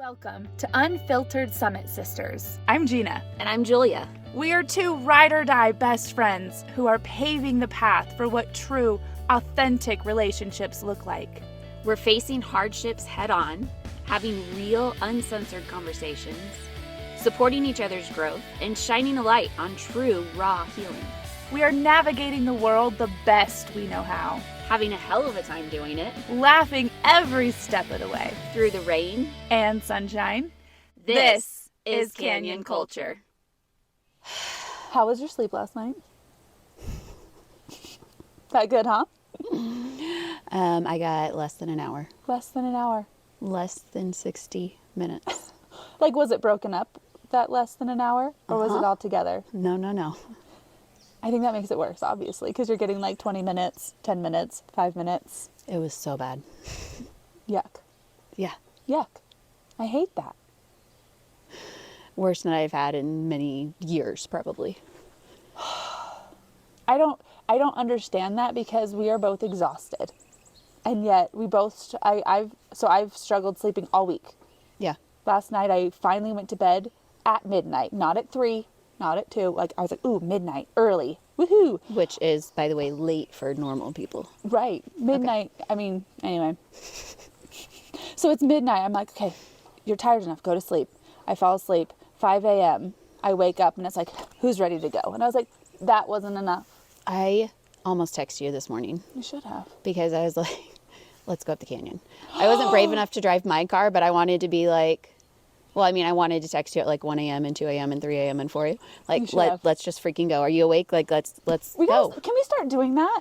Welcome to Unfiltered Summit Sisters. I'm Gina. And I'm Julia. We are two ride-or-die best friends who are paving the path for what true, authentic relationships look like. We're facing hardships head-on, having real, uncensored conversations, supporting each other's growth, and shining a light on true, raw healing. We are navigating the world the best we know how. Having a hell of a time doing it. Laughing every step of the way. Through the rain and sunshine. This is Canyon Culture. How was your sleep last night? That good, huh? I got less than an hour. Less than an hour. Less than 60 minutes. Like, was it broken up, that less than an hour? Or was it all together? No. I think that makes it worse, obviously, because you're getting like 20 minutes, 10 minutes, 5 minutes. It was so bad. Yuck. Yeah. Yuck. I hate that. Worse than I've had in many years, probably. I don't understand that because we are both exhausted. And yet we both, I've struggled sleeping all week. Yeah. Last night I finally went to bed at midnight, not at 3, not at 2. Like I was like, ooh, midnight, early. Woohoo. Which is, by the way, late for normal people. Right. Midnight. Okay. I mean, anyway. So it's midnight. I'm like, okay, you're tired enough. Go to sleep. I fall asleep. 5 a.m. I wake up and it's like, who's ready to go? And I was like, that wasn't enough. I almost texted you this morning. You should have. Because I was like, let's go up the canyon. I wasn't brave enough to drive my car, but I wanted to be like, well, I mean, I wanted to text you at like 1 a.m. and 2 a.m. and 3 a.m. and 4 a.m. Like, let's just freaking go. Are you awake? Like, let's go. Can we start doing that?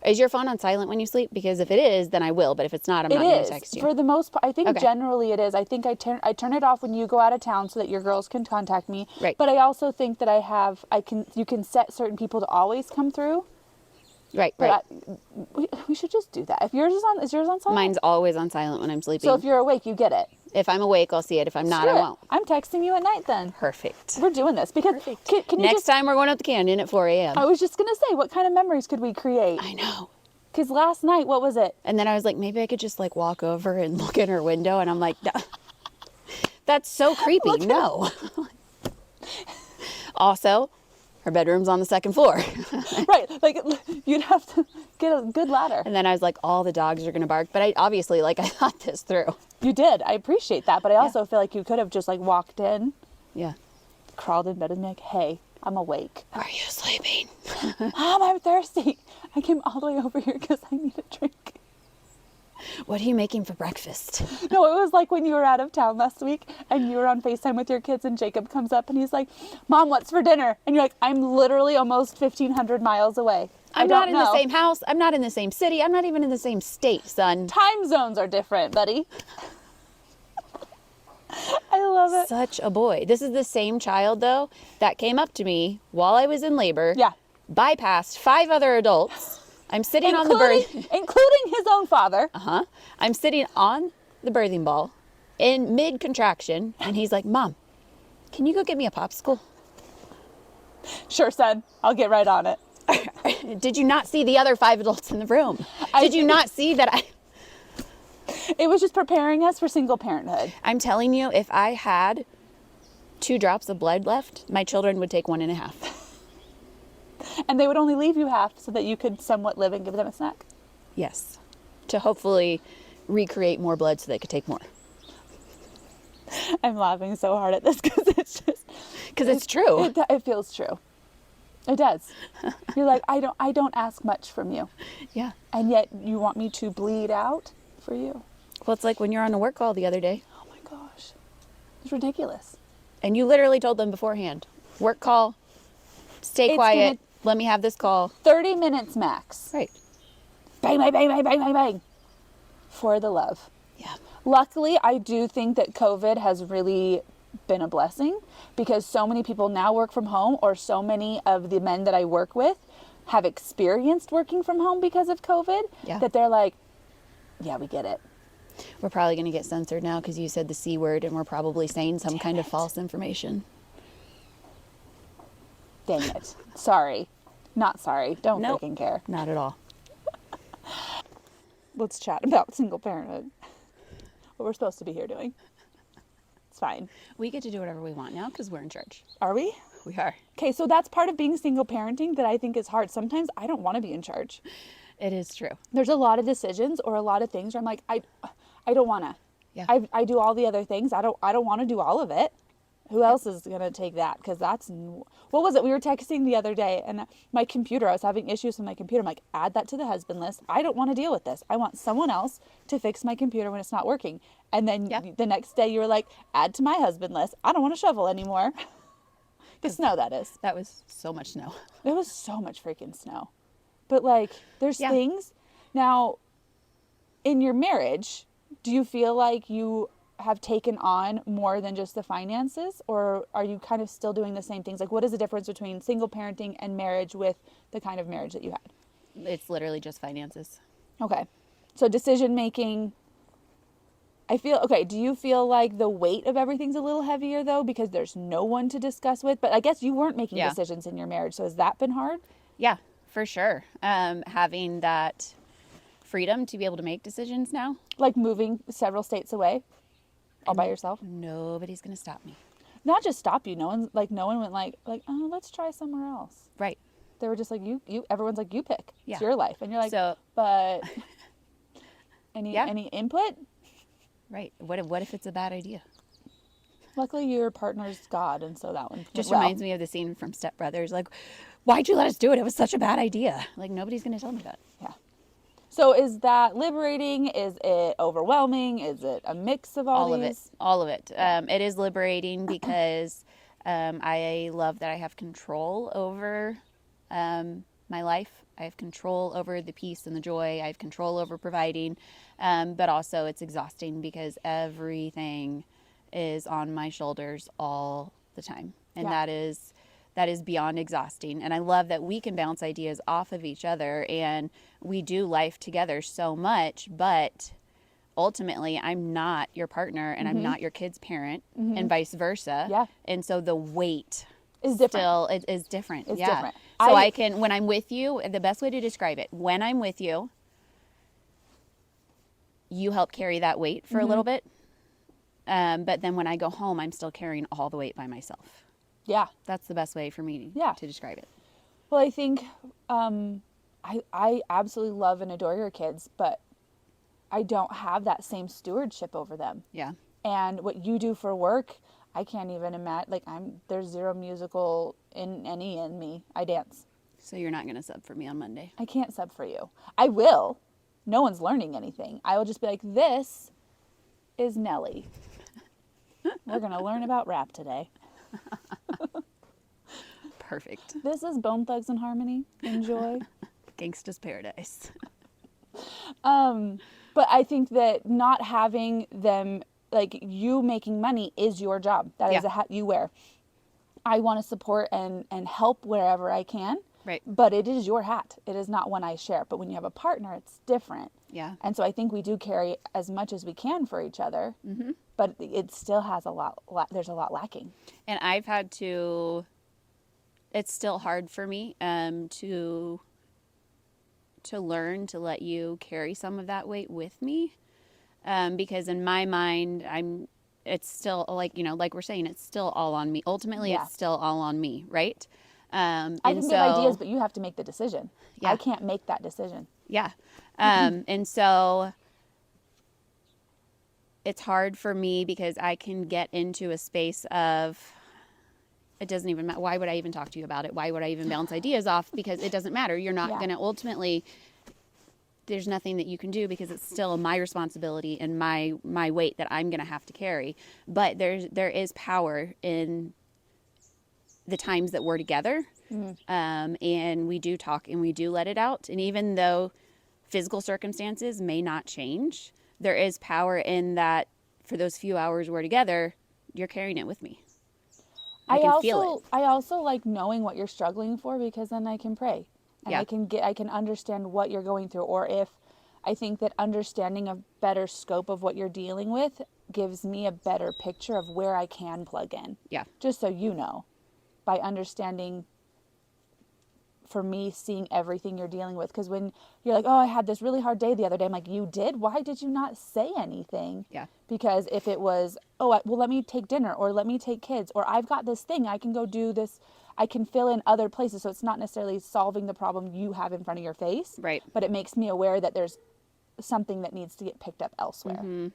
Is your phone on silent when you sleep? Because if it is, then I will. But if it's not, I'm not going to text you. For the most part, I think generally it is. I think I turn it off when you go out of town so that your girls can contact me. Right. But I also think that you can set certain people to always come through. Right. We should just do that. Is yours on silent? Mine's always on silent when I'm sleeping. So if you're awake, you get it. If I'm awake, I'll see it. If I'm not, I won't. I'm texting you at night then. Perfect. We're doing this because can you Next time we're going up the canyon at 4 a.m. I was just going to say, what kind of memories could we create? I know. Because last night, what was it? And then I was like, maybe I could just like walk over and look in her window. And I'm like, no. That's so creepy. No. Also, her bedroom's on the second floor. Right. Like you'd have to get a good ladder. And then I was like, all the dogs are going to bark. But I obviously, like, I thought this through. You did. I appreciate that. But I also feel like you could have just like walked in. Yeah. Crawled in bed and be like, hey, I'm awake. Are you sleeping? Mom, I'm thirsty. I came all the way over here because I need a drink. What are you making for breakfast? No, it was like when you were out of town last week and you were on FaceTime with your kids and Jacob comes up and he's like, Mom, what's for dinner? And you're like, I'm literally almost 1,500 miles away. I'm not in the same house. I'm not in the same city. I'm not even in the same state, son. Time zones are different, buddy. I love it. Such a boy. This is the same child, though, that came up to me while I was in labor. Yeah. Bypassed 5 other adults. I'm sitting on the including his own father. I'm sitting on the birthing ball in mid-contraction, and he's like, Mom, can you go get me a popsicle? Sure, son. I'll get right on it. Did you not see the other 5 adults in the room? Did you not see that It was just preparing us for single parenthood. I'm telling you, if I had 2 drops of blood left, my children would take 1.5. And they would only leave you half so that you could somewhat live and give them a snack. Yes. To hopefully recreate more blood so they could take more. I'm laughing so hard at this because it's true. It feels true. It does. You're like, I don't ask much from you. Yeah. And yet you want me to bleed out for you. Well, it's like when you're on a work call the other day. Oh my gosh. It's ridiculous. And you literally told them beforehand, work call, stay quiet, let me have this call. 30 minutes max. Right. Bang, bang, bang, bang, bang, bang, bang. For the love. Yeah. Luckily, I do think that COVID has really been a blessing because so many people now work from home, or so many of the men that I work with have experienced working from home because of COVID, that they're like, yeah, we get it. We're probably going to get censored now because you said the C word and we're probably saying some kind of false information. Dang it. Sorry. Not sorry. Don't freaking care. Not at all. Let's chat about single parenthood. What we're supposed to be here doing. that's fine. We get to do whatever we want now because we're in charge. Are we? We are. Okay, so that's part of being single parenting that I think is hard. Sometimes I don't want to be in charge. It is true. There's a lot of decisions or a lot of things where I'm like, I don't want to. Yeah. I do all the other things. I don't want to do all of it. Who else is going to take that? Because what was it? We were texting the other day and my computer, I was having issues with my computer. I'm like, add that to the husband list. I don't want to deal with this. I want someone else to fix my computer when it's not working. And then the next day you were like, add to my husband list. I don't want to shovel anymore. The snow, that is. That was so much snow. It was so much freaking snow. But like, there's things. Now, in your marriage, do you feel like you have taken on more than just the finances, or are you kind of still doing the same things? Like, what is the difference between single parenting and marriage with the kind of marriage that you had? It's literally just finances. Okay. So decision making, do you feel like the weight of everything's a little heavier though, because there's no one to discuss with? But I guess you weren't making decisions in your marriage. So has that been hard? Yeah, for sure. Having that freedom to be able to make decisions now. Like moving several states away all by yourself? Nobody's going to stop me. Not just stop you. No one went like, oh, let's try somewhere else. Right. They were just like, you everyone's like, you pick. Yeah. It's your life. And you're like, So, but any input? Right. What if it's a bad idea? Luckily your partner's God, and so that one Just went well. reminds me of the scene from Step Brothers. Like, why'd you let us do it? It was such a bad idea. Like, nobody's going to tell me that. Yeah. So is that liberating? Is it overwhelming? Is it a mix of all these? All of it. It is liberating because I love that I have control over my life. I have control over the peace and the joy. I have control over providing. But also it's exhausting because everything is on my shoulders all the time. And that is beyond exhausting. And I love that we can bounce ideas off of each other and we do life together so much, but ultimately I'm not your partner and I'm not your kid's parent and vice versa. Yeah. And so the weight Is different. still is different. It's yeah. different. So I can, when I'm with you, the best way to describe it, when I'm with you, you help carry that weight for a little bit. But then when I go home, I'm still carrying all the weight by myself. Yeah. That's the best way for me to describe it. Well, I think I absolutely love and adore your kids, but I don't have that same stewardship over them. Yeah. And what you do for work, I can't even imagine. Like, there's zero musical in me. I dance. So you're not going to sub for me on Monday? I can't sub for you. I will. No one's learning anything. I will just be like, this is Nellie. We're going to learn about rap today. Perfect. This is Bone Thugs and Harmony. Enjoy. Gangsta's Paradise. But I think that not having them, like, you making money is your job. That is a hat you wear. I want to support and help wherever I can. Right. But it is your hat. It is not one I share. But when you have a partner, it's different. Yeah. And so I think we do carry as much as we can for each other. Mm-hmm. But it still has there's a lot lacking. And I've had to, it's still hard for me to learn to let you carry some of that weight with me. Because in my mind, it's still like we're saying, it's still all on me. Ultimately, it's still all on me, right? I can give ideas, but you have to make the decision. Yeah. I can't make that decision. Yeah. And so it's hard for me because I can get into a space of, it doesn't even matter. Why would I even talk to you about it? Why would I even bounce ideas off? Because it doesn't matter. You're not going to ultimately, there's nothing that you can do because it's still my responsibility and my weight that I'm going to have to carry. But there is power in the times that we're together. And we do talk and we do let it out. And even though physical circumstances may not change, there is power in that for those few hours we're together, you're carrying it with me. I can feel it. I also like knowing what you're struggling for because then I can pray and I can understand what you're going through. Or if I think that understanding a better scope of what you're dealing with gives me a better picture of where I can plug in. Yeah. Just so you know, by understanding for me seeing everything you're dealing with. Because when you're like, oh, I had this really hard day the other day, I'm like, you did? Why did you not say anything? Yeah. Because if it was, oh, well, let me take dinner, or let me take kids, or I've got this thing, I can go do this, I can fill in other places. So it's not necessarily solving the problem you have in front of your face. Right. But it makes me aware that there's something that needs to get picked up elsewhere.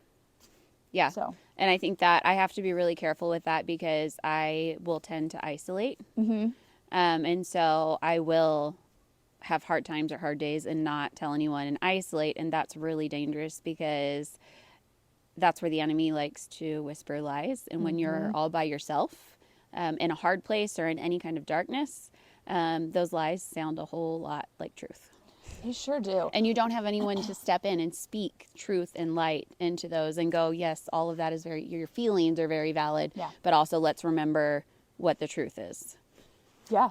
Yeah. So. And I think that I have to be really careful with that because I will tend to isolate. And so I will have hard times or hard days and not tell anyone and isolate. And that's really dangerous because that's where the enemy likes to whisper lies. And when you're all by yourself in a hard place or in any kind of darkness, those lies sound a whole lot like truth. They sure do. And you don't have anyone to step in and speak truth and light into those and go, yes, all of that is your feelings are very valid. Yeah. But also let's remember what the truth is. Yeah.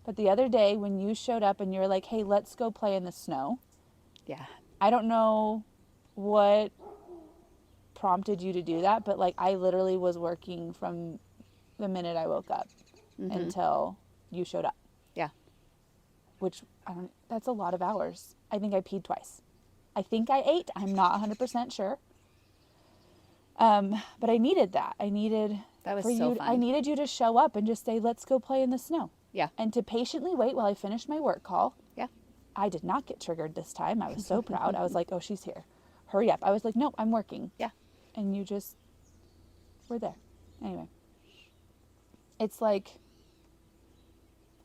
But the other day when you showed up and you were like, hey, let's go play in the snow. Yeah. I don't know what prompted you to do that, but like I literally was working from the minute I woke up until you showed up. Yeah. Which that's a lot of hours. I think I peed twice. I think I ate. I'm not 100% sure. But I needed that. I needed That was for so you. fun. I needed you to show up and just say, let's go play in the snow. Yeah. And to patiently wait while I finished my work call. Yeah. I did not get triggered this time. I was so proud. I was like, oh, she's here. Hurry up. I was like, no, I'm working. Yeah. And you just were there. Anyway. It's like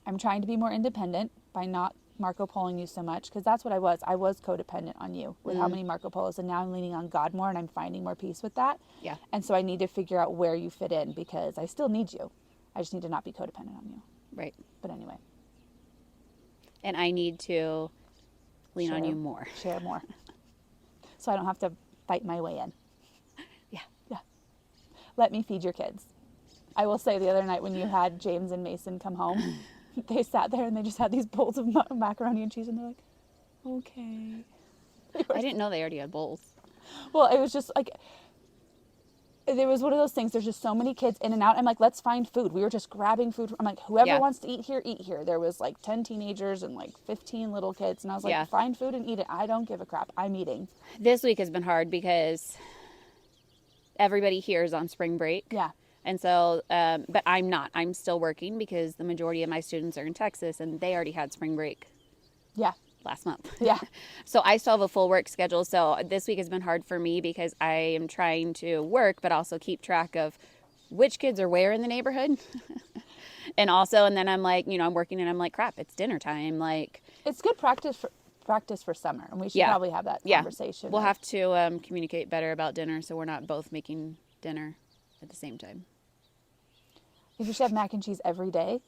I'm trying to be more independent by not Marco Poloing you so much, because that's what I was. I was codependent on you with how many Marco Polos, and now I'm leaning on God more and I'm finding more peace with that. Yeah. And so I need to figure out where you fit in because I still need you. I just need to not be codependent on you. Right. But anyway. And I need to lean on Share- you more. Share more. So I don't have to fight my way in. Yeah. Yeah. Let me feed your kids. I will say the other night when you had James and Mason come home, they sat there and they just had these bowls of macaroni and cheese and they're like, okay. I didn't know they already had bowls. Well, it was just like, there was one of those things. There's just so many kids in and out. I'm like, let's find food. We were just grabbing food. I'm like, whoever Yeah. wants to eat here, eat here. There was like 10 teenagers and like 15 little kids. And I was like, Yeah. find food and eat it. I don't give a crap. I'm eating. This week has been hard because everybody here is on spring break. Yeah. And so, but I'm not. I'm still working because the majority of my students are in Texas and they already had spring break Yeah. last month. Yeah. So I still have a full work schedule. So this week has been hard for me because I am trying to work, but also keep track of which kids are where in the neighborhood. And then I'm like, I'm working and I'm like, crap, it's dinner time. Like, It's good practice for summer. And we should probably have that conversation. We'll have to communicate better about dinner so we're not both making dinner at the same time. If you should have mac and cheese every day,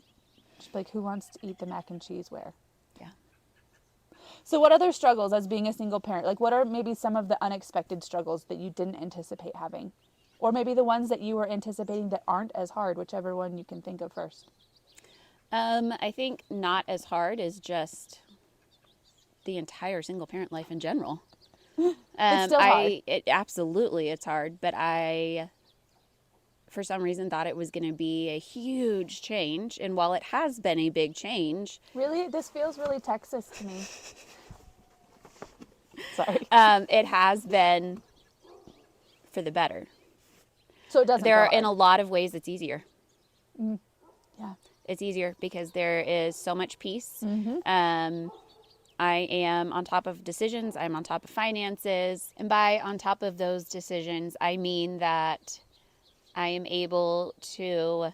just like who wants to eat the mac and cheese where? Yeah. So what other struggles as being a single parent? Like what are maybe some of the unexpected struggles that you didn't anticipate having? Or maybe the ones that you were anticipating that aren't as hard, whichever one you can think of first. I think not as hard as just the entire single parent life in general. It's still hard. Absolutely, it's hard, but I, for some reason, thought it was going to be a huge change. And while it has been a big change, Really? This feels really Texas to me. Sorry. it has been for the better. So it doesn't There feel are, in hard. a lot of ways, it's easier. Yeah. It's easier because there is so much peace. Mm-hmm. I am on top of decisions. I'm on top of finances. And by on top of those decisions, I mean that I am able to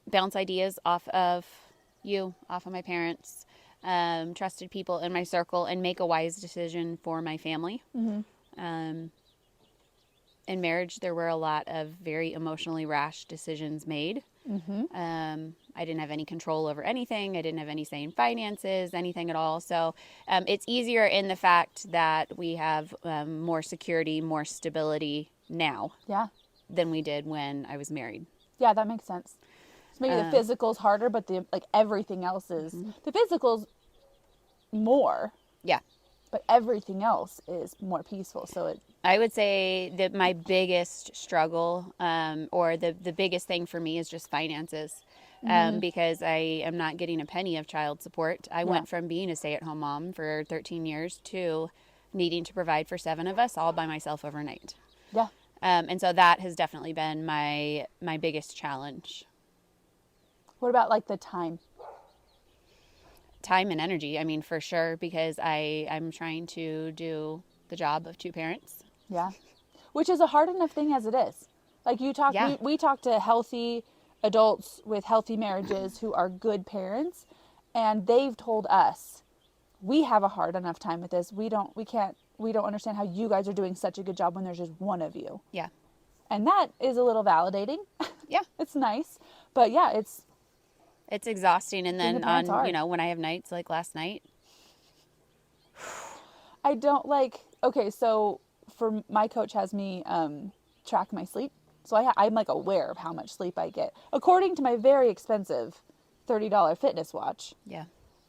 bounce ideas off of you, off of my parents, trusted people in my circle, and make a wise decision for my family. In marriage, there were a lot of very emotionally rash decisions made. I didn't have any control over anything. I didn't have any say in finances, anything at all. So it's easier in the fact that we have more security, more stability now Yeah. than we did when I was married. Yeah, that makes sense. So maybe the physical's harder, but the everything else is the physical's more, Yeah. but everything else is more peaceful. So I would say that my biggest struggle or the biggest thing for me is just finances. because I am not getting a penny of child support. I went from being a stay-at-home mom for 13 years to needing to provide for 7 of us all by myself overnight. Yeah. And so that has definitely been my biggest challenge. What about like the time? Time and energy, I mean, for sure, because I'm trying to do the job of 2 parents. Yeah. Which is a hard enough thing as it is. Like you talk, Yeah. we talk to healthy adults with healthy marriages who are good parents, and they've told us, we have a hard enough time with this. We don't understand how you guys are doing such a good job when there's just one of you. Yeah. And that is a little validating. Yeah. It's nice. But yeah, it's exhausting. And being a then parent's on, hard. when I have nights like last night. I don't like, okay, so for my coach has me track my sleep. So I'm like aware of how much sleep I get, according to my very expensive $30 fitness watch. Yeah.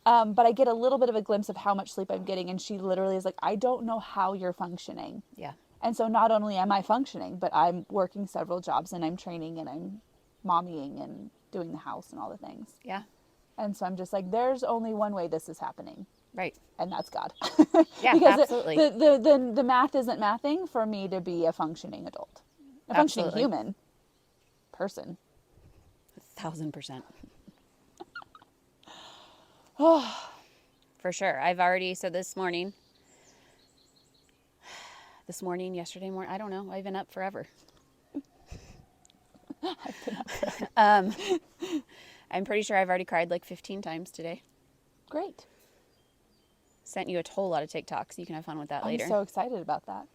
But I get a little bit of a glimpse of how much sleep I'm getting. And she literally is like, I don't know how you're functioning. Yeah. And so not only am I functioning, but I'm working several jobs and I'm training and I'm mommying and doing the house and all the things. Yeah. And so I'm just like, there's only one way this is happening. Right. And that's God. Yeah, because absolutely. The math isn't mathing for me to be a functioning adult. A functioning Absolutely. human person. 1,000%. For sure. I've already, so this morning, yesterday morning, I don't know. I've been up forever. I'm pretty sure I've already cried like 15 times today. Great. Sent you a whole lot of TikToks. You can have fun with that later. I'm so excited about that.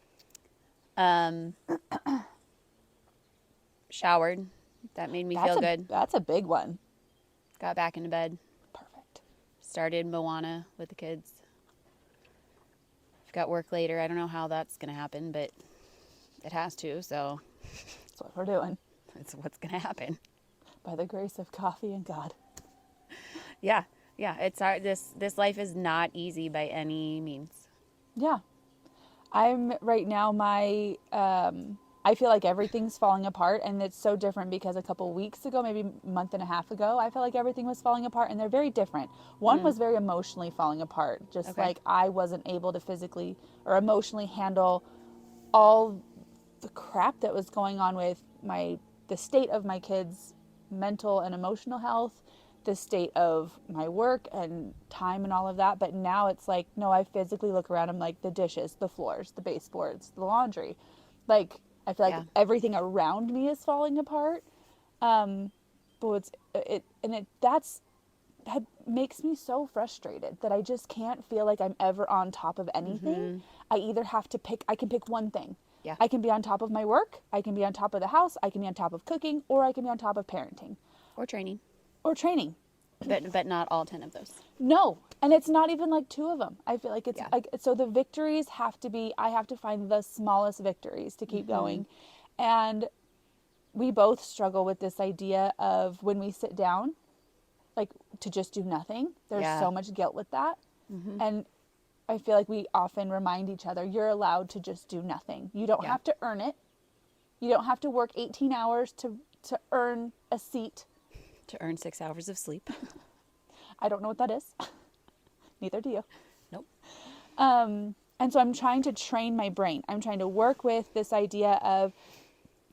Showered. That made me feel good. That's a big one. Got back into bed. Perfect. Started Moana with the kids. I've got work later. I don't know how that's going to happen, but it has to, so That's what we're doing. it's what's going to happen. By the grace of coffee and God. Yeah. Yeah, it's hard. This life is not easy by any means. Yeah. I'm right now, I feel like everything's falling apart, and it's so different because a couple weeks ago, maybe a month and a half ago, I felt like everything was falling apart, and they're very different. One was very emotionally falling apart, just like I wasn't able to physically or emotionally handle all the crap that was going on with the state of my kids' mental and emotional health, the state of my work and time and all of that. But now it's like, no, I physically look around, I'm like, the dishes, the floors, the baseboards, the laundry, like I feel like everything around me is falling apart. But that makes me so frustrated that I just can't feel like I'm ever on top of anything. I either have to I can pick one thing. Yeah. I can be on top of my work, I can be on top of the house, I can be on top of cooking, or I can be on top of parenting. Or training. But not all 10 of those. No. And it's not even like 2 of them. I feel like it's Yeah. like, so the victories have to be, I have to find the smallest victories to keep going. And we both struggle with this idea of when we sit down, like to just do nothing. There's so much guilt with that. And I feel like we often remind each other, you're allowed to just do nothing. You don't have to earn it. You don't have to work 18 hours to earn a seat. To earn 6 hours of sleep. I don't know what that is. Neither do you. Nope. And so I'm trying to train my brain. I'm trying to work with this idea of,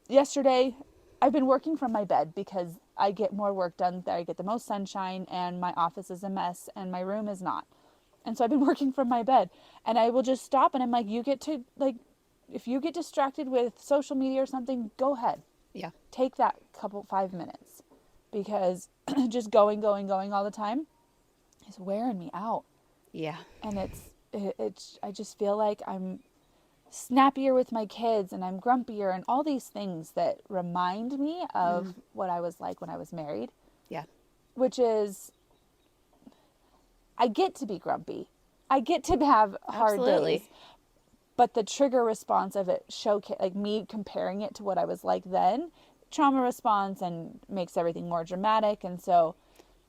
yesterday, I've been working from my bed because I get more work done there. I get the most sunshine, and my office is a mess and my room is not. And so I've been working from my bed, and I will just stop and I'm like, you get to, like, if you get distracted with social media or something, go ahead. Yeah. Take that 5 minutes, because just going all the time is wearing me out. Yeah. And it's I just feel like I'm snappier with my kids and I'm grumpier and all these things that remind me of what I was like when I was married. Yeah. Which is, I get to be grumpy. I get to have hard Absolutely. days. But the trigger response of it like me comparing it to what I was like then, trauma response, and makes everything more dramatic. And so,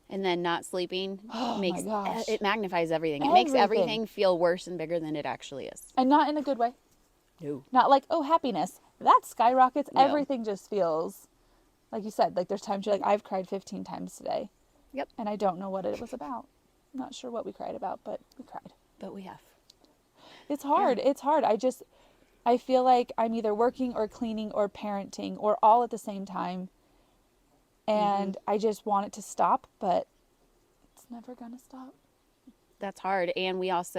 and then not sleeping my gosh. it magnifies everything. It makes everything feel worse and bigger than it actually is. And not in a good way. No. Not like, oh, happiness, that skyrockets. No. Everything just feels Like you said, like there's times you're like, I've cried 15 times today. Yep. And I don't know what it was about. Not sure what we cried about, but we cried. But we have. It's hard. Yeah. It's hard. I feel like I'm either working or cleaning or parenting or all at the same time. And I just want it to stop, but it's never going to stop. That's hard. And we have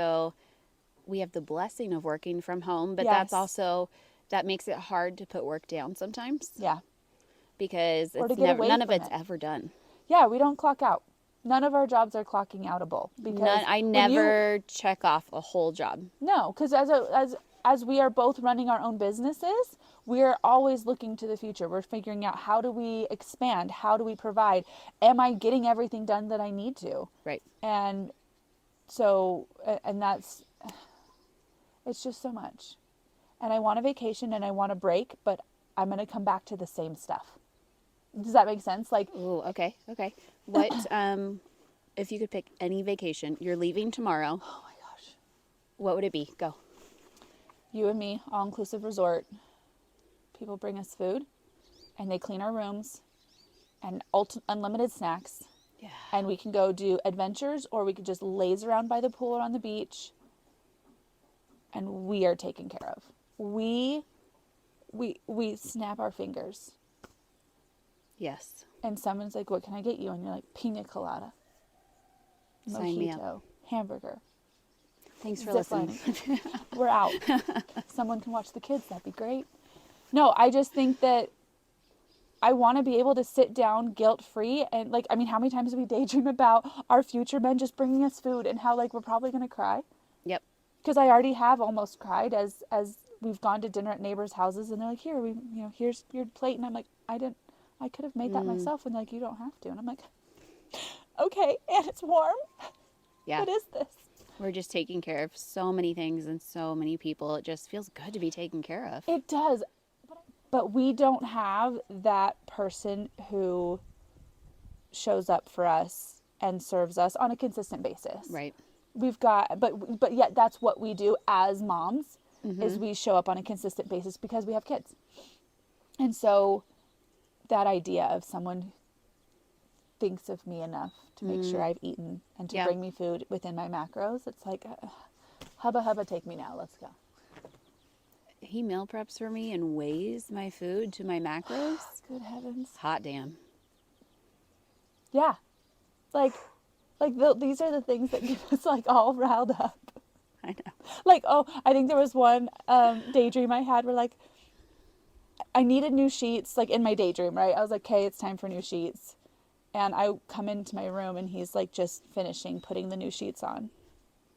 the blessing of working from home, but Yes. that's also, that makes it hard to put work down sometimes. Yeah. Because Or to it's get never, away none of from it's it. ever done. Yeah, we don't clock out. None of our jobs are clocking outable because I never check off a whole job. No, because as we are both running our own businesses, we are always looking to the future. We're figuring out, how do we expand? How do we provide? Am I getting everything done that I need to? Right. And so, and that's, it's just so much. And I want a vacation and I want a break, but I'm going to come back to the same stuff. Does that make sense? Like, Ooh, okay. What, if you could pick any vacation, you're leaving tomorrow, oh my gosh, what would it be? Go. you and me, all-inclusive resort. People bring us food and they clean our rooms and unlimited snacks. Yeah. And we can go do adventures, or we could just laze around by the pool or on the beach. And we are taken care of. We snap our fingers. Yes. And someone's like, what can I get you? And you're like, pina colada, Sign me up. mojito, hamburger. Thanks for Zip listening. lining. We're out. Someone can watch the kids. That'd be great. No, I just think that I want to be able to sit down guilt-free. And like, I mean, how many times do we daydream about our future men just bringing us food and how like we're probably going to cry? Yep. Because I already have almost cried as we've gone to dinner at neighbors' houses and they're like, here, here's your plate. And I'm like, I could have made that myself. And they're like, you don't have to. And I'm like, okay. And it's warm. Yeah. What is this? We're just taking care of so many things and so many people. It just feels good to be taken care of. It does. But we don't have that person who shows up for us and serves us on a consistent basis. Right. We've got, but yet that's what we do as moms, is we show up on a consistent basis because we have kids. And so that idea of someone thinks of me enough to make sure I've eaten and to bring me food within my macros, it's like, hubba, take me now. Let's go. He meal preps for me and weighs my food to my macros. Good heavens. Hot damn. Yeah. These are the things that get us like all riled up. I know. Like, oh, I think there was one daydream I had where like I needed new sheets, like in my daydream, right? I was like, okay, it's time for new sheets. And I come into my room and he's like just finishing putting the new sheets on.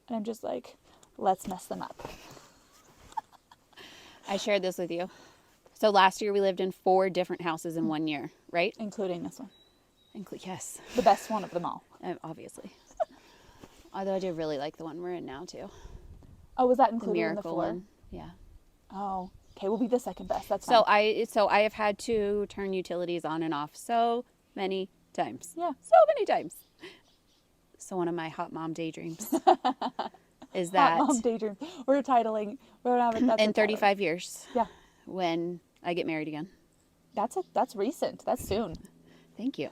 And I'm just like, let's mess them up. I shared this with you. So last year we lived in 4 different houses in 1 year, right? Including this one. Yes. The best one of them all. Obviously. Although I do really like the one we're in now too. Oh, was that The included in the miracle 4? one. Yeah. Oh, okay. We'll be the second best. That's fine. So I have had to turn utilities on and off so many times. Yeah. So many times. So one of my hot mom daydreams is that Hot mom daydream. We're titling. We're having that's in a title. 35 years, Yeah. when I get married again. That's recent. That's soon. Thank you.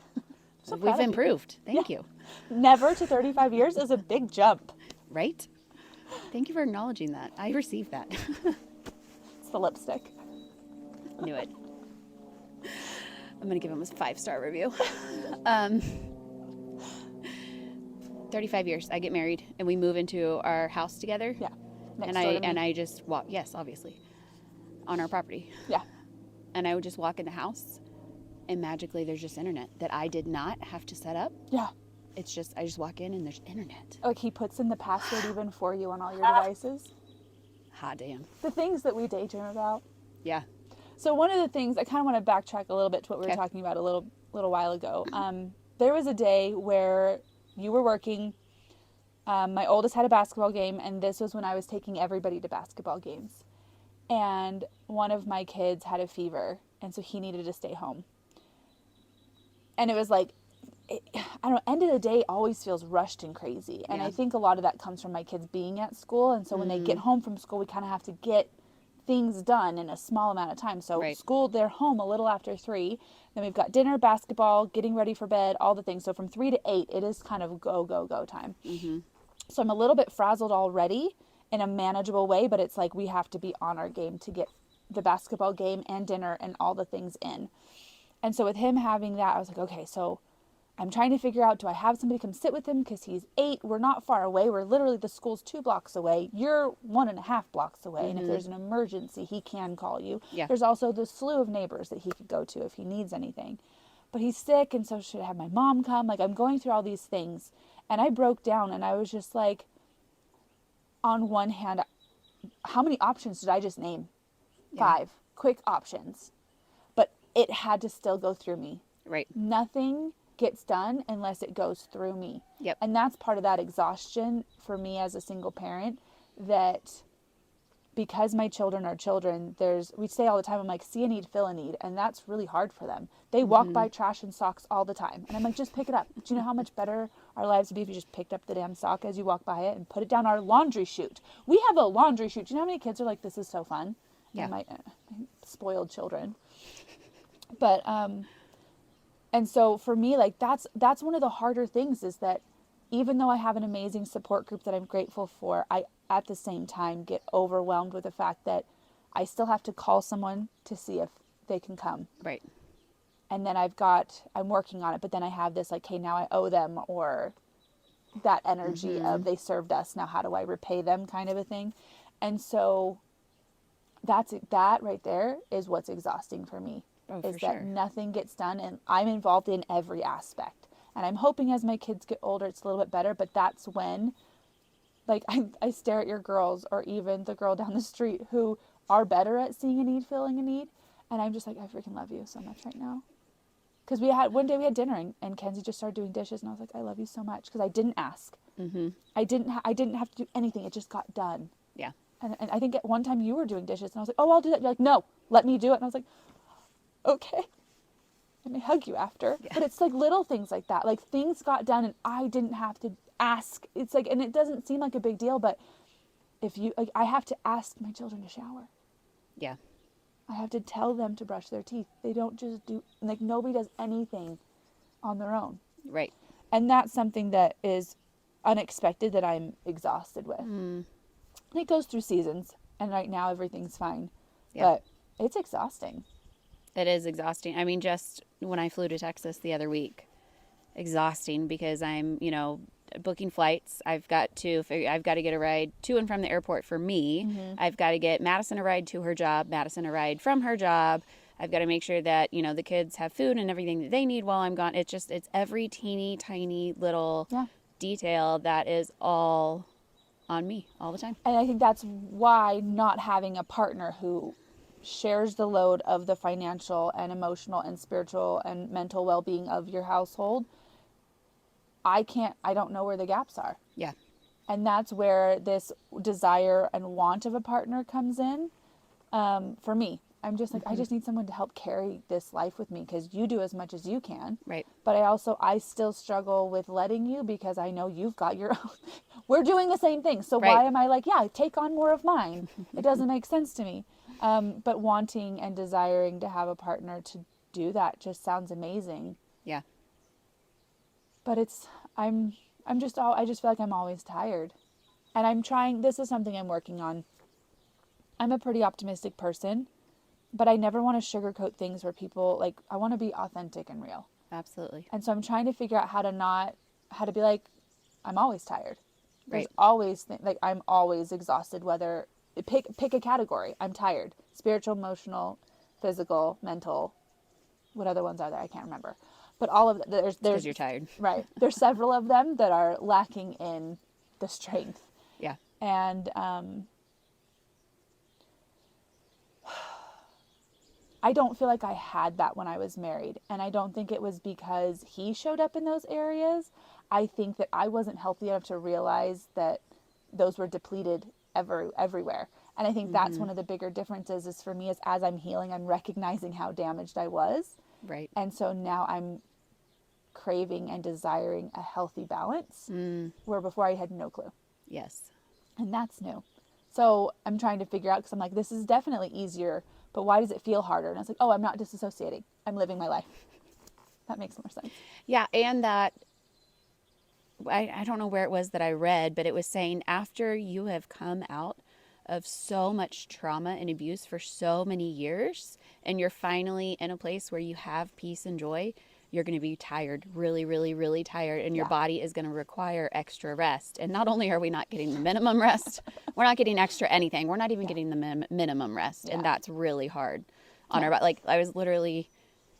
So proud We've of you. improved. Thank you. Never to 35 years is a big jump. Right? Thank you for acknowledging that. I received that. It's the lipstick. Knew it. I'm going to give him a 5-star review. 35 years. I get married and we move into our house together. Yeah. And I just walk, yes, obviously, on our property. Yeah. And I would just walk in the house and magically there's just internet that I did not have to set up. Yeah. It's just, I just walk in and there's internet. Like he puts in the password even for you on all your devices. Hot damn. The things that we daydream about. Yeah. So one of the things, I kind of want to backtrack a little bit to what we were Okay. talking about a little while ago. There was a day where you were working. My oldest had a basketball game, and this was when I was taking everybody to basketball games. And one of my kids had a fever, and so he needed to stay home. And it was like, I don't know, end of the day always feels rushed and crazy. And Yeah. I think a lot of that comes from my kids being at school. And so when they get home from school, we kind of have to get things done in a small amount of time. So Right. school, they're home a little after 3. Then we've got dinner, basketball, getting ready for bed, all the things. So from 3 to 8, it is kind of go, go, go time. Mm-hmm. So I'm a little bit frazzled already in a manageable way, but it's like we have to be on our game to get the basketball game and dinner and all the things in. And so with him having that, I was like, okay, so I'm trying to figure out, do I have somebody come sit with him because he's 8? We're not far away. We're literally, the school's 2 blocks away. You're 1.5 blocks away. And if there's an emergency, he can call you. Yeah. There's also the slew of neighbors that he could go to if he needs anything. But he's sick, and so should I have my mom come? Like, I'm going through all these things. And I broke down, and I was just like, on one hand, how many options did I just name? Yeah. 5 quick options. But it had to still go through me. Right. Nothing gets done unless it goes through me. Yep. And that's part of that exhaustion for me as a single parent, that because my children are children, we say all the time, I'm like, see a need, fill a need. And that's really hard for them. They walk by trash and socks all the time. And I'm like, just pick it up. Do you know how much better our lives would be if you just picked up the damn sock as you walk by it and put it down our laundry chute? We have a laundry chute. Do you know how many kids are like, this is so fun? Yeah. And my spoiled children. But, and so for me, like, that's one of the harder things, is that even though I have an amazing support group that I'm grateful for, I at the same time get overwhelmed with the fact that I still have to call someone to see if they can come. Right. And then I'm working on it, but then I have this like, hey, now I owe them, or that energy of they served us, now how do I repay them kind of a thing. And so that right there is what's exhausting for me. Oh, is for that sure. nothing gets done, and I'm involved in every aspect. And I'm hoping as my kids get older, it's a little bit better, but that's when, like, I stare at your girls, or even the girl down the street, who are better at seeing a need, filling a need. And I'm just like, I freaking love you so much right now. Because one day we had dinner, and Kenzie just started doing dishes, and I was like, I love you so much. Because I didn't ask. Mm-hmm. I didn't have to do anything. It just got done. Yeah. And I think at one time you were doing dishes, and I was like, oh, I'll do that. You're like, no, let me do it. And I was like, okay. And I hug you after. Yeah. But it's like little things like that. Like, things got done and I didn't have to ask. It's like, and it doesn't seem like a big deal, but I have to ask my children to shower. Yeah. I have to tell them to brush their teeth. They don't just do, like, nobody does anything on their own. Right. And that's something that is unexpected, that I'm exhausted with. And it goes through seasons, and right now everything's fine. Yeah. But it's exhausting. It is exhausting. I mean, just when I flew to Texas the other week, exhausting, because I'm, booking flights. I've got to get a ride to and from the airport for me. I've got to get Madison a ride to her job, Madison a ride from her job. I've got to make sure that, the kids have food and everything that they need while I'm gone. It's every teeny tiny little detail that is all on me all the time. And I think that's why not having a partner who shares the load of the financial and emotional and spiritual and mental well-being of your household, I don't know where the gaps are. Yeah. And that's where this desire and want of a partner comes in. For me, I'm just like, I just need someone to help carry this life with me, because you do as much as you can. Right. But I still struggle with letting you, because I know you've got your own. We're doing the same thing. So why am I like, yeah, take on more of mine? It doesn't make sense to me. But wanting and desiring to have a partner to do that just sounds amazing. Yeah. But I just feel like I'm always tired. And this is something I'm working on. I'm a pretty optimistic person, but I never want to sugarcoat things where people, like, I want to be authentic and real. Absolutely. And so I'm trying to figure out how to be like, I'm always tired. There's Right. always, like, I'm always exhausted, whether, pick a category. I'm tired. Spiritual, emotional, physical, mental. What other ones are there? I can't remember. But all of there's Because you're tired. Right. There's several of them that are lacking in the strength. Yeah. And I don't feel like I had that when I was married. And I don't think it was because he showed up in those areas. I think that I wasn't healthy enough to realize that those were depleted everywhere. And I think that's one of the bigger differences is for me is as I'm healing, I'm recognizing how damaged I was. Right. And so now I'm craving and desiring a healthy balance where before I had no clue. Yes. And that's new. So I'm trying to figure out, because I'm like, this is definitely easier, but why does it feel harder? And I was like, oh, I'm not disassociating. I'm living my life. That makes more sense. Yeah, and that I don't know where it was that I read, but it was saying after you have come out of so much trauma and abuse for so many years, and you're finally in a place where you have peace and joy, you're going to be tired, really, really, really tired, and your body is going to require extra rest. And not only are we not getting the minimum rest, we're not getting extra anything. We're not even getting the minimum rest, and that's really hard on our body. Like, I was literally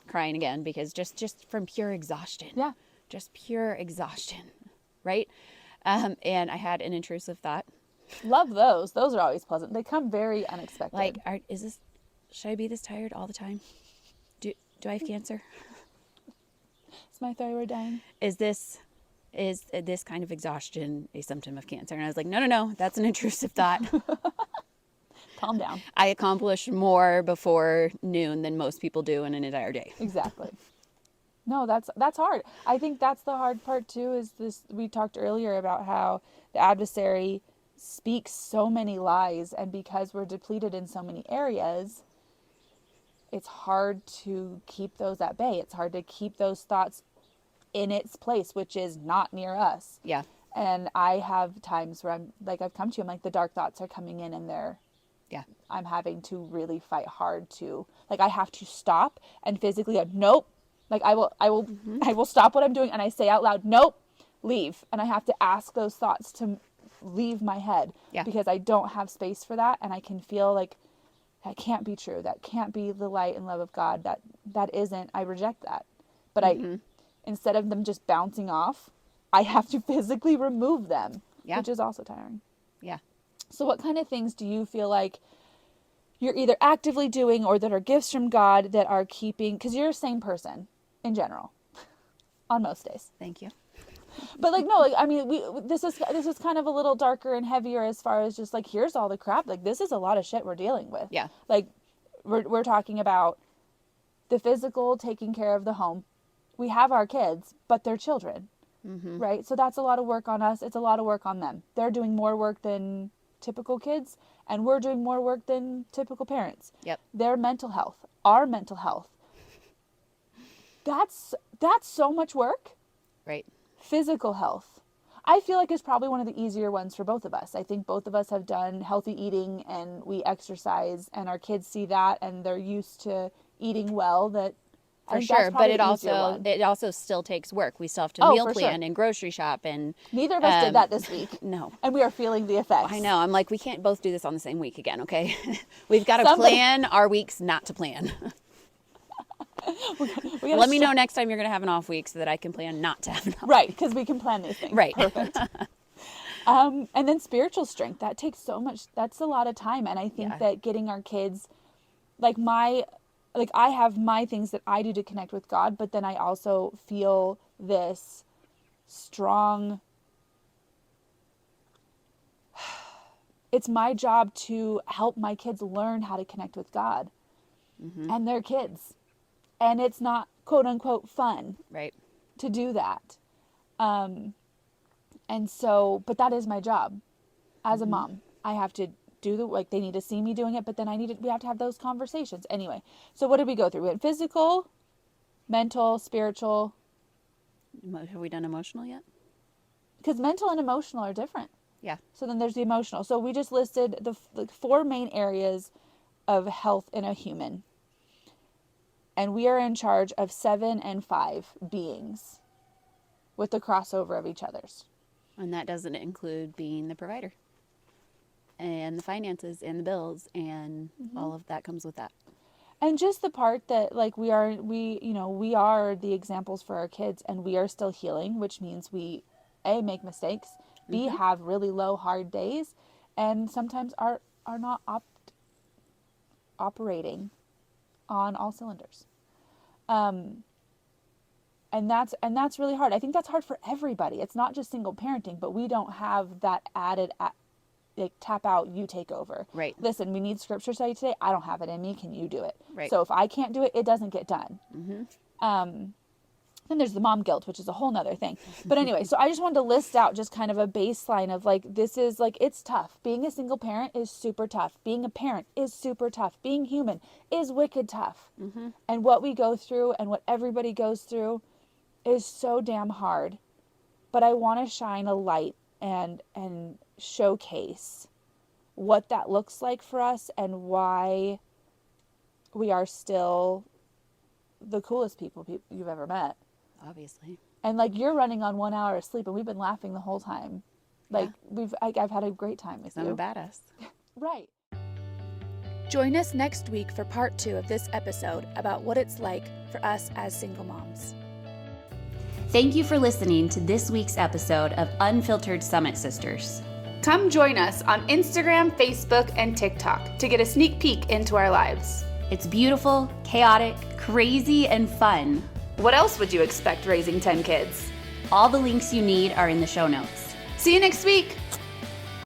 crying again because just from pure exhaustion. Yeah. Just pure exhaustion, right? And I had an intrusive thought. Love those. Those are always pleasant. They come very unexpected. Like, should I be this tired all the time? Do I have cancer? Is my thyroid dying? Is this kind of exhaustion a symptom of cancer? And I was like, no, that's an intrusive thought. Calm down. I accomplish more before noon than most people do in an entire day. Exactly. No, that's hard. I think that's the hard part too, is this, we talked earlier about how the adversary speaks so many lies, and because we're depleted in so many areas, it's hard to keep those at bay. It's hard to keep those thoughts in its place, which is not near us. Yeah. And I have times where I'm like, I've come to you, I'm like, the dark thoughts are coming in, and I'm having to really fight hard to, like, I have to stop and physically go, nope. Like, I will stop what I'm doing, and I say out loud, nope, leave. And I have to ask those thoughts to leave my head, because I don't have space for that. And I can feel like that can't be true. That can't be the light and love of God. That isn't, I reject that. But instead of them just bouncing off, I have to physically remove them, which is also tiring. Yeah. So what kind of things do you feel like you're either actively doing or that are gifts from God that are keeping, because you're a sane person in general on most days. Thank you. But like, no, like, I mean, this is kind of a little darker and heavier as far as just like, here's all the crap. Like, this is a lot of shit we're dealing with. Yeah. Like, we're talking about the physical, taking care of the home. We have our kids, but they're children, right? So that's a lot of work on us. It's a lot of work on them. They're doing more work than typical kids, and we're doing more work than typical parents. Yep. Their mental health, our mental health. That's so much work. Right. Physical health, I feel like, is probably one of the easier ones for both of us. I think both of us have done healthy eating, and we exercise, and our kids see that, and they're used to eating well. That for sure, but it also still takes work. We still have to meal plan and grocery shop, and neither of us did that this week. No, and we are feeling the effects. I know. I'm like, we can't both do this on the same week again. Okay, we've got to plan our weeks not to plan. Let me know next time you're going to have an off week so that I can plan not to have an off week. Right, because we can plan these things. Right. Perfect. And then spiritual strength, that takes so much, that's a lot of time. And I think that getting our kids, like I have my things that I do to connect with God, but then I also feel this strong, it's my job to help my kids learn how to connect with God and their kids. And it's not, quote unquote, fun to do that. And so, but that is my job as a mom. I have to do they need to see me doing it, but then we have to have those conversations. Anyway, so what did we go through? We had physical, mental, spiritual. Have we done emotional yet? Because mental and emotional are different. Yeah. So then there's the emotional. So we just listed the 4 main areas of health in a human. And we are in charge of 7 and 5 beings with the crossover of each other's. And that doesn't include being the provider and the finances and the bills and all of that comes with that. And just the part that like we are the examples for our kids, and we are still healing, which means we A, make mistakes, B, have really low, hard days, and sometimes are not operating on all cylinders. And that's really hard. I think that's hard for everybody. It's not just single parenting, but we don't have that added tap out, you take over. Right. Listen, we need scripture study today. I don't have it in me. Can you do it? Right. So if I can't do it, it doesn't get done. Then there's the mom guilt, which is a whole nother thing. But anyway, so I just wanted to list out just kind of a baseline of like, this is like, it's tough. Being a single parent is super tough. Being a parent is super tough. Being human is wicked tough. And what we go through and what everybody goes through is so damn hard. But I want to shine a light and showcase what that looks like for us and why we are still the coolest people you've ever met. Obviously. And like, you're running on 1 hour of sleep and we've been laughing the whole time. Like I've had a great time with you. I'm a badass. Right. Join us next week for part 2 of this episode about what it's like for us as single moms. Thank you for listening to this week's episode of Unfiltered Summit Sisters. Come join us on Instagram, Facebook, and TikTok to get a sneak peek into our lives. It's beautiful, chaotic, crazy, and fun. What else would you expect raising 10 kids? All the links you need are in the show notes. See you next week.